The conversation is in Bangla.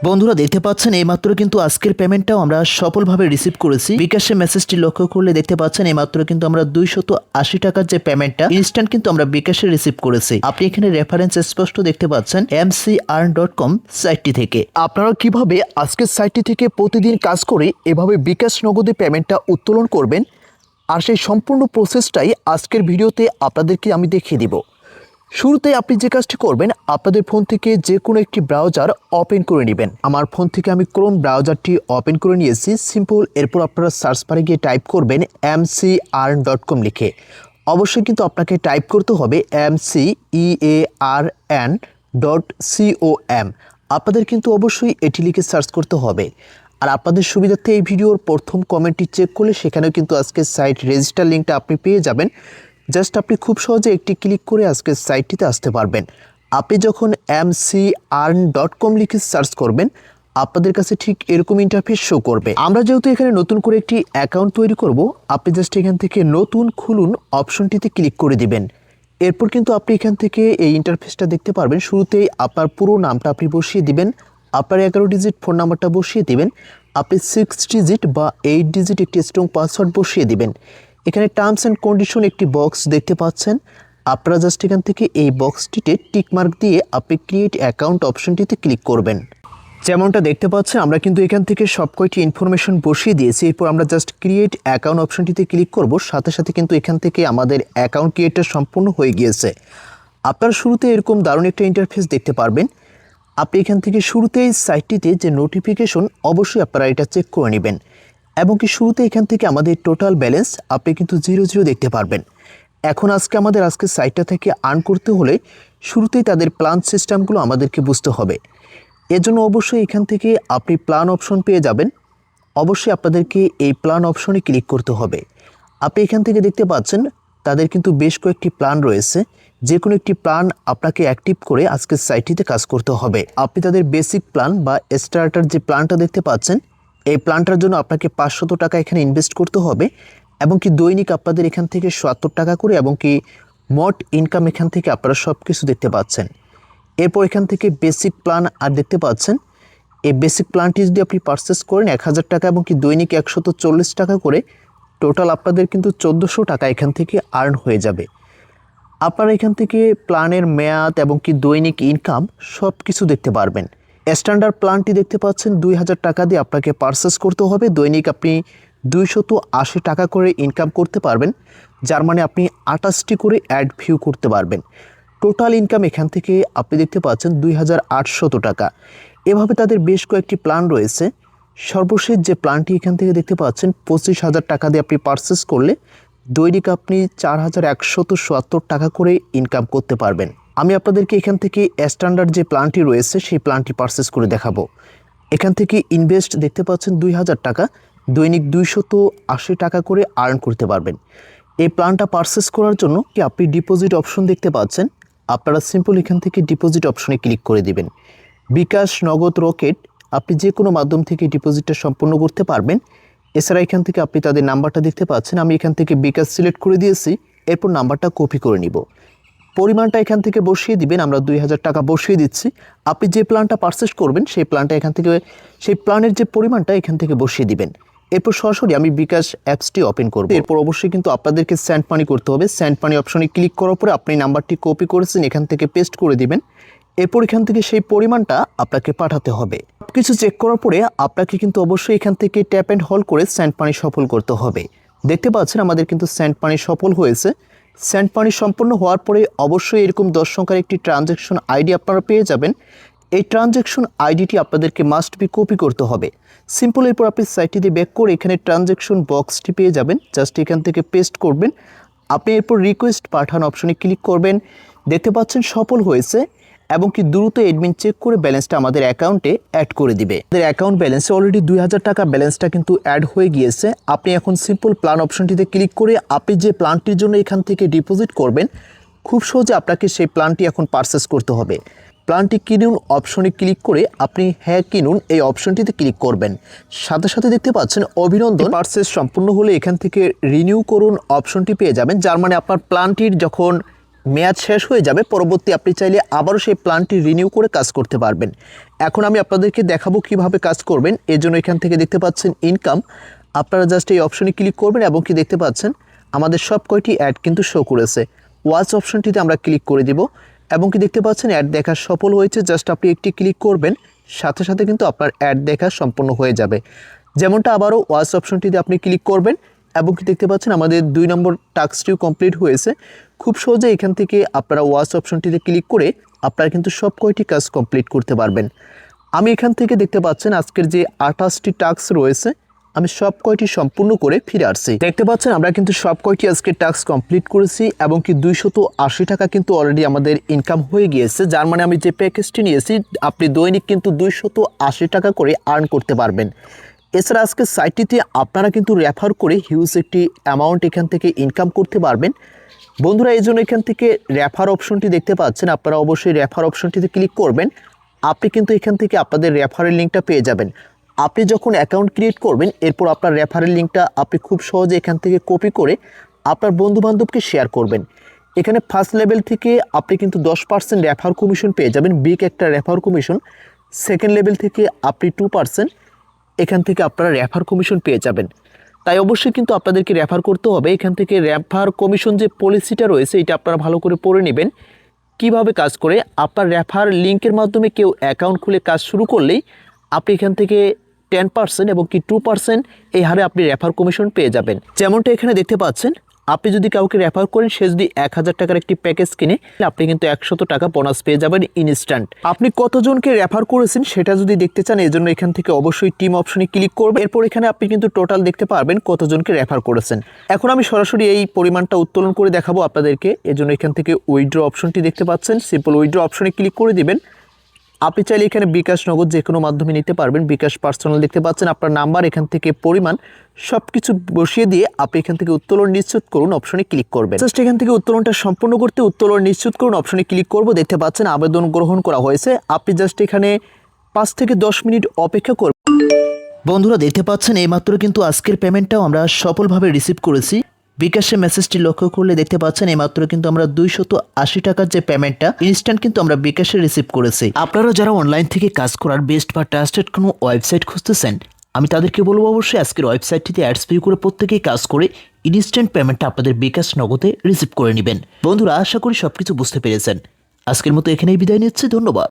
বন্ধুরা দেখতে পাচ্ছেন এইমাত্র কিন্তু আজকের পেমেন্টটাও আমরা সফলভাবে রিসিভ করেছি। বিকাশের মেসেজটি লক্ষ্য করলে দেখতে পাচ্ছেন এইমাত্র কিন্তু আমরা 280 টাকার যে পেমেন্টটা ইনস্ট্যান্ট কিন্তু আমরা বিকাশে রিসিভ করেছি। আপনি এখানে রেফারেন্স স্পষ্ট দেখতে পাচ্ছেন mcearn.com সাইটটি থেকে। আপনারা কিভাবে আজকের সাইটটি থেকে প্রতিদিন কাজ করে এভাবে বিকাশ নগদে পেমেন্টটা উত্তোলন করবেন আর সেই সম্পূর্ণ প্রসেসটাই আজকের ভিডিওতে আপনাদেরকে আমি দেখিয়ে দিব। শুরুতে আপনি যে কাজটি করবেন, আপনাদের ফোন থেকে যে কোনো একটি ব্রাউজার ওপেন করে নেবেন। আমার ফোন থেকে আমি ক্রোম ব্রাউজারটি ওপেন করে নিয়েছি। সিম্পল এরপর আপনারা সার্চ বারে গিয়ে টাইপ করবেন mcearn.com লিখে। অবশ্যই কিন্তু আপনাকে টাইপ করতে হবে mcearn.com। আপনাদের কিন্তু অবশ্যই এটি লিখে সার্চ করতে হবে। আর আপনাদের সুবিধার্থে এই ভিডিওর প্রথম কমেন্টটি চেক করলে সেখানেও কিন্তু আজকের সাইট রেজিস্টার লিঙ্কটা আপনি পেয়ে যাবেন। জাস্ট আপনি খুব সহজে একটি ক্লিক করে আজকের সাইটটিতে আসতে পারবেন। আপনি যখন mcearn.com লিখে সার্চ করবেন আপনাদের কাছে ঠিক এরকম ইন্টারফেস শো করবে। আমরা যেহেতু এখানে নতুন করে একটি অ্যাকাউন্ট তৈরি করব, আপনি জাস্ট এখান থেকে নতুন খুলুন অপশনটিতে ক্লিক করে দিবেন। এরপর কিন্তু আপনি এখান থেকে এই ইন্টারফেসটা দেখতে পারবেন। শুরুতেই আপনার পুরো নামটা আপনি বসিয়ে দিবেন, আপনার 11 ডিজিট ফোন নাম্বারটা বসিয়ে দিবেন, আপনি 6 ডিজিট বা 8 ডিজিট একটি স্ট্রং পাসওয়ার্ড বসিয়ে দিবেন। এখানে টার্মস অ্যান্ড কন্ডিশন একটি বক্স দেখতে পাচ্ছেন। আপনারা জাস্ট এখান থেকে এই বক্সটিতে টিকমার্ক দিয়ে আপনি ক্রিয়েট অ্যাকাউন্ট অপশনটিতে ক্লিক করবেন। যেমনটা দেখতে পাচ্ছেন আমরা কিন্তু এখান থেকে সব কয়টি ইনফরমেশন বসিয়ে দিয়েছি। এরপর আমরা জাস্ট ক্রিয়েট অ্যাকাউন্ট অপশনটিতে ক্লিক করব। সাথে সাথে কিন্তু এখান থেকে আমাদের অ্যাকাউন্ট ক্রিয়েটটা সম্পূর্ণ হয়ে গিয়েছে। আপনারা শুরুতে এরকম দারুণ একটা ইন্টারফেস দেখতে পারবেন। আপনি এখান থেকে শুরুতেই সাইটটিতে যে নোটিফিকেশন অবশ্যই আপনারা এটা চেক করে নেবেন এবং কি শুরুতে এখান থেকে আমাদের টোটাল ব্যালেন্স আপনি কিন্তু 0 দেখতে পারবেন। এখন আমাদের সাইটটা থেকে আর্ন করতে হলে শুরুতেই তাদের প্ল্যান সিস্টেমগুলো আমাদেরকে বুঝতে হবে। এজন্য অবশ্যই এখান থেকে আপনি প্ল্যান অপশন পেয়ে যাবেন। অবশ্যই আপনাদেরকে এই প্ল্যান অপশনে ক্লিক করতে হবে। আপনি এখান থেকে দেখতে পাচ্ছেন তাদের কিন্তু বেশ কয়েকটি প্ল্যান রয়েছে। যে কোনো একটি প্ল্যান আপনাকে অ্যাক্টিভ করে আজকের সাইটটিতে কাজ করতে হবে। আপনি তাদের বেসিক প্ল্যান বা স্টার্টার যে প্ল্যানটা দেখতে পাচ্ছেন, এই প্ল্যানটার জন্য আপনাকে 500 টাকা এখানে ইনভেস্ট করতে হবে এবং কি দৈনিক আপনাদের এখান থেকে 70 টাকা করে এবং কি মোট ইনকাম এখান থেকে আপনারা সব কিছু দেখতে পাচ্ছেন। এরপর এখান থেকে বেসিক প্ল্যান আর দেখতে পাচ্ছেন। এই বেসিক প্ল্যানটি যদি আপনি পারচেস করেন 1000 টাকা এবং কি দৈনিক 140 টাকা করে, টোটাল আপনাদের কিন্তু 1400 টাকা এখান থেকে আর্ন হয়ে যাবে। আপনারা এখান থেকে প্ল্যানের মেয়াদ এবং কি দৈনিক ইনকাম সব কিছু দেখতে পারবেন। স্ট্যান্ডার্ড প্ল্যানটি দেখতে পাচ্ছেন 2000 টাকা দিয়ে আপনাকে পারচেস করতে হবে। দৈনিক আপনি 280 টাকা করে ইনকাম করতে পারবেন, যার মানে আপনি 28টি করে অ্যাড ভিউ করতে পারবেন। টোটাল ইনকাম এখান থেকে আপনি দেখতে পাচ্ছেন 2800 টাকা। এভাবে তাদের বেশ কয়েকটি প্ল্যান রয়েছে। সর্বশেষ যে প্ল্যানটি এখান থেকে দেখতে পাচ্ছেন 25,000 টাকা দিয়ে আপনি পারচেস করলে দৈনিক আপনি 4170 টাকা করে ইনকাম করতে পারবেন। আমি আপনাদেরকে এখান থেকে স্ট্যান্ডার্ড যে প্ল্যানটি রয়েছে সেই প্ল্যানটি পারচেস করে দেখাবো। এখান থেকে ইনভেস্ট দেখতে পাচ্ছেন 2000 টাকা, দৈনিক 280 টাকা করে আর্ন করতে পারবেন। এই প্ল্যানটা পারচেস করার জন্য কি আপনি ডিপোজিট অপশন দেখতে পাচ্ছেন। আপনারা সিম্পল এখান থেকে ডিপোজিট অপশনে ক্লিক করে দিবেন। বিকাশ, নগদ, রকেট আপনি যে কোনো মাধ্যম থেকে ডিপোজিটটা সম্পন্ন করতে পারবেন। এছাড়া এখান থেকে আপনি তাদের নাম্বারটা দেখতে পাচ্ছেন। আমি এখান থেকে বিকাশ সিলেক্ট করে দিয়েছি। এরপর নাম্বারটা কপি করে নিব। পরিমাণটা এখান থেকে বসিয়ে দিবেন। আমরা 2000 টাকা বসিয়ে দিচ্ছি। আপনি যে প্ল্যানটা পারচেস করবেন সেই প্ল্যানটা এখান থেকে, সেই প্ল্যানের যে পরিমাণটা এখান থেকে বসিয়ে দিবেন। এরপর সরাসরি আমি বিকাশ অ্যাপসটি ওপেন করব। এরপর অবশ্যই কিন্তু আপনাদেরকে সেন্ড মানি করতে হবে। সেন্ড মানি অপশনে ক্লিক করার পরে আপনি নাম্বারটি কপি করেছেন এখান থেকে পেস্ট করে দিবেন। এরপর এখান থেকে সেই পরিমাণটা আপনাকে পাঠাতে হবে। কিছু চেক করার পরে আপনাকে কিন্তু অবশ্যই এখান থেকে ট্যাপ অ্যান্ড হোল্ড করে সেন্ড মানি সফল করতে হবে। দেখতে পাচ্ছেন আমাদের কিন্তু সেন্ড মানি সফল হয়েছে। সেন্ড মানি সম্পন্ন হওয়ার পরে অবশ্যই এরকম 10 সংখ্যার একটি ট্রানজ্যাকশন আইডি আপনারা পেয়ে যাবেন। এই ট্রানজ্যাকশন আইডিটি আপনাদেরকে মাস্ট বি কপি করতে হবে। সিম্পল এরপর আপনি সাইটটিতে ব্যাক করে এখানে ট্রানজ্যাকশন বক্সটি পেয়ে যাবেন। জাস্ট এখান থেকে পেস্ট করবেন। আপনি এরপর রিকোয়েস্ট পাঠান অপশনে ক্লিক করবেন। দেখতে পাচ্ছেন সফল হয়েছে এবং কি দ্রুত অ্যাডমিন চেক করে ব্যালেন্সটা আমাদের অ্যাকাউন্টে অ্যাড করে দিবে। আমাদের অ্যাকাউন্ট ব্যালেন্সে অলরেডি 2000 টাকা ব্যালেন্সটা কিন্তু অ্যাড হয়ে গিয়েছে। আপনি এখন সিম্পল প্ল্যান অপশনটিতে ক্লিক করে আপনি যে প্ল্যানটির জন্য এখান থেকে ডিপোজিট করবেন খুব সহজে আপনাকে সেই প্ল্যানটি এখন পারচেস করতে হবে। প্ল্যানটি কিনুন অপশনে ক্লিক করে আপনি হ্যাঁ কিনুন এই অপশনটিতে ক্লিক করবেন। সাথে সাথে দেখতে পাচ্ছেন অভিনন্দন, পারচেস সম্পূর্ণ হলে এখান থেকে রিনিউ করুন অপশনটি পেয়ে যাবেন। যার মানে আপনার প্ল্যানটির যখন মেয়াদ শেষ হয়ে যাবে, পরবর্তী আপনি চাইলে আবারও সেই প্ল্যানটি রিনিউ করে কাজ করতে পারবেন। এখন আমি আপনাদেরকে দেখাবো কিভাবে কাজ করবেন। এর জন্য এখান থেকে দেখতে পাচ্ছেন ইনকাম, আপনারা জাস্ট এই অপশনে ক্লিক করবেন এবং কি দেখতে পাচ্ছেন আমাদের সব কয়টি অ্যাড কিন্তু শো করেছে। ওয়াচ অপশনটিতে আমরা ক্লিক করে দিব এবং কি দেখতে পাচ্ছেন অ্যাড দেখা সফল হয়েছে। জাস্ট আপনি একটি ক্লিক করবেন, সাথে সাথে কিন্তু আপনার অ্যাড দেখা সম্পূর্ণ হয়ে যাবে। যেমনটা আবারও ওয়াচ অপশনটিতে আপনি ক্লিক করবেন এবং কি দেখতে পাচ্ছেন আমাদের 2 নম্বর টাস্কটিও কমপ্লিট হয়েছে। খুব সহজে এখান থেকে আপনারা ওয়াচ অপশনটিতে ক্লিক করে আপনারা কিন্তু সব কয়টি কাজ কমপ্লিট করতে পারবেন। আমি এখান থেকে দেখতে পাচ্ছেন আজকের যে 28টি টাস্ক রয়েছে আমি সব কয়টি সম্পূর্ণ করে ফিরে আসছি। দেখতে পাচ্ছেন আমরা কিন্তু সব কয়টি আজকে টাস্ক কমপ্লিট করেছি এবং কি 280 টাকা কিন্তু অলরেডি আমাদের ইনকাম হয়ে গিয়েছে। যার মানে আমি যে প্যাকেজটি নিয়েছি আপনি দৈনিক কিন্তু 280 টাকা করে আর্ন করতে পারবেন। এছাড়া আজকে সাইটটিতে আপনারা কিন্তু রেফার করে হিউজ একটি অ্যামাউন্ট এখান থেকে ইনকাম করতে পারবেন। বন্ধুরা এই জন্য এখান থেকে রেফার অপশনটি দেখতে পাচ্ছেন, আপনারা অবশ্যই রেফার অপশনটিতে ক্লিক করবেন। আপনি কিন্তু এখান থেকে আপনাদের রেফারেল লিঙ্কটা পেয়ে যাবেন। আপনি যখন অ্যাকাউন্ট ক্রিয়েট করবেন এরপর আপনার রেফারেল লিঙ্কটা আপনি খুব সহজে এখান থেকে কপি করে আপনার বন্ধুবান্ধবকে শেয়ার করবেন। এখানে ফার্স্ট লেভেল থেকে আপনি কিন্তু 10% রেফার কমিশন পেয়ে যাবেন, বিগ একটা রেফার কমিশন। সেকেন্ড লেভেল থেকে আপনি 2% এখান থেকে আপনারা রেফার কমিশন পেয়ে যাবেন। তাই অবশ্যই কিন্তু আপনাদেরকে রেফার করতে হবে। এখান থেকে রেফার কমিশন যে পলিসিটা রয়েছে এটা আপনারা ভালো করে পড়ে নেবেন কিভাবে কাজ করে। আপনার রেফার লিঙ্কের মাধ্যমে কেউ অ্যাকাউন্ট খুলে কাজ শুরু করলেই আপনি এখান থেকে 10% এবং কি 2% এই হারে আপনি রেফার কমিশন পেয়ে যাবেন। যেমনটা এখানে দেখতে পাচ্ছেন আপনি যদি কাউকে রেফার করেন সে যদি 1000 টাকার একটি প্যাকেজ কিনে আপনি কিন্তু 100 টাকা বোনাস পেয়ে যাবেন ইনস্ট্যান্ট। আপনি কতজনকে রেফার করেছেন সেটা যদি দেখতে চান এই জন্য এখান থেকে অবশ্যই টিম অপশনে ক্লিক করবেন। এরপর এখানে আপনি কিন্তু টোটাল দেখতে পারবেন কতজনকে রেফার করেছেন। এখন আমি সরাসরি এই পরিমাণটা উত্তোলন করে দেখাবো আপনাদেরকে। এর জন্য এখান থেকে উইথড্র অপশনটি দেখতে পাচ্ছেন, সিম্পল উইথড্র অপশনে ক্লিক করে দিবেন। আপনি চাইলে এখানে বিকাশ নগদ যে কোনো মাধ্যমে নিতে পারবেন। বিকাশ পার্সোনাল দেখতে পাচ্ছেন, আপনার নাম্বার এখান থেকে পরিমাণ সব কিছু বসিয়ে দিয়ে আপনি এখান থেকে উত্তোলন নিশ্চিত করুন অপশনে ক্লিক করবেন। জাস্ট এখান থেকে উত্তোলনটা সম্পূর্ণ করতে উত্তোলন নিশ্চিত করুন অপশনে ক্লিক করব। দেখতে পাচ্ছেন আবেদন গ্রহণ করা হয়েছে। আপনি জাস্ট এখানে 5 থেকে 10 মিনিট অপেক্ষা করবেন। বন্ধুরা দেখতে পাচ্ছেন এইমাত্র কিন্তু আজকের পেমেন্টটাও আমরা সফলভাবে রিসিভ করেছি। বিকাশে মেসেজটি লক্ষ্য করলে দেখতে পাচ্ছেন এইমাত্র কিন্তু আমরা 280 টাকার যে পেমেন্টটা ইনস্ট্যান্ট কিন্তু আমরা বিকাশে রিসিভ করেছি। আপনারা যারা অনলাইন থেকে কাজ করার বেস্ট বা ট্রাস্টেড কোনো ওয়েবসাইট খুঁজতেছেন আমি তাদেরকে বলবো অবশ্যই আজকের ওয়েবসাইটটিতে অ্যাডস পে করে প্রত্যেকেই কাজ করে ইনস্ট্যান্ট পেমেন্টটা আপনাদের বিকাশ নগদে রিসিভ করে নেবেন। বন্ধুরা আশা করি সবকিছু বুঝতে পেরেছেন। আজকের মতো এখানেই বিদায় নিচ্ছি, ধন্যবাদ।